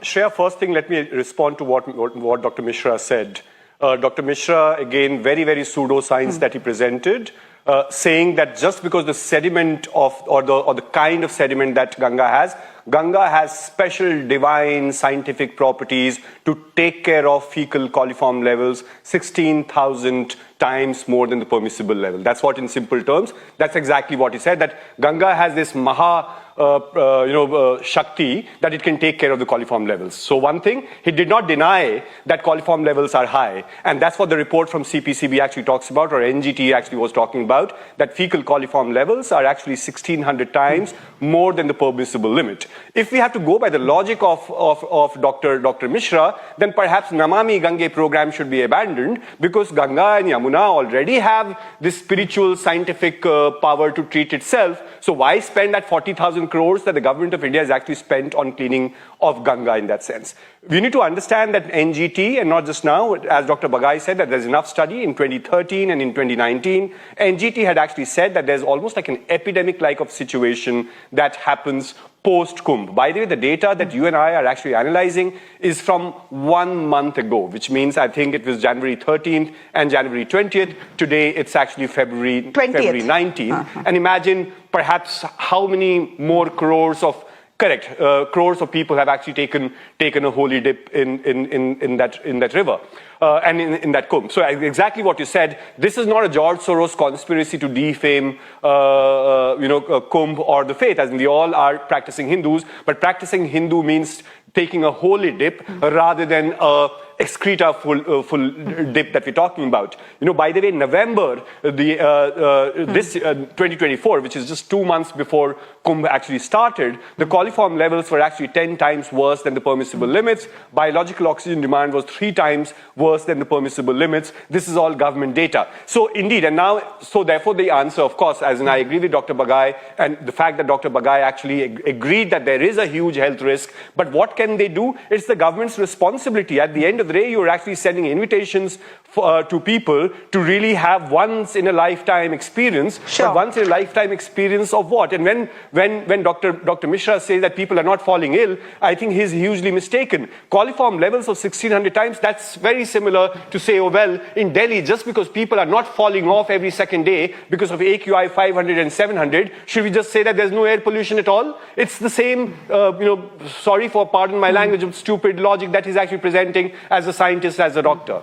Shreya, first thing, let me respond to what Dr. Mishra said. Dr. Mishra, again, very, very pseudo-science that he presented, saying that just because the sediment or the kind of sediment that Ganga has special divine scientific properties to take care of fecal coliform levels 16,000 times more than the permissible level. That's what, in simple terms, that's exactly what he said, that Ganga has this Shakti that it can take care of the coliform levels. So one thing, he did not deny that coliform levels are high. And that's what the report from CPCB actually talks about, or NGT actually was talking about, that fecal coliform levels are actually 1,600 times more than the permissible limit. If we have to go by the logic of Dr. Mishra, then perhaps Namami Gange program should be abandoned, because Ganga and Yamuna already have this spiritual scientific power to treat itself. So why spend that 40,000 crores that the government of India has actually spent on cleaning of Ganga in that sense? We need to understand that NGT, and not just now, as Dr. Bagai said, that there's enough study in 2013 and in 2019. NGT had actually said that there's almost like an epidemic-like of situation that happens post-Kumbh. By the way, the data that you and I are actually analyzing is from 1 month ago, which means I think it was January 13th and January 20th. Today, it's actually February 19th. And imagine perhaps how many more crores of crores of people have actually taken a holy dip in that river and in that Kumbh. So exactly what you said. This is not a George Soros conspiracy to defame, Kumbh or the faith, as in we all are practicing Hindus. But practicing Hindu means taking a holy dip rather than a excreta-filled dip that we're talking about. By the way, November, this 2024, which is just 2 months before Kumbh actually started, the coliform levels were actually 10 times worse than the permissible limits. Biological oxygen demand was 3 times worse than the permissible limits. This is all government data. So indeed, and now, so therefore the answer, of course, as in I agree with Dr. Bagai, and the fact that Dr. Bagai actually agreed that there is a huge health risk, but what can they do? It's the government's responsibility. At the end of the day, you're actually sending invitations to people to really have once-in-a-lifetime experience. Sure. But once-in-a-lifetime experience of what? And when Dr. Mishra says that people are not falling ill, I think he's hugely mistaken. Coliform levels of 1,600 times, that's very similar to say, oh, well, in Delhi, just because people are not falling off every second day because of AQI 500 and 700, should we just say that there's no air pollution at all? It's the same, sorry for pardon my language of stupid logic that he's actually presenting as a scientist, as a doctor.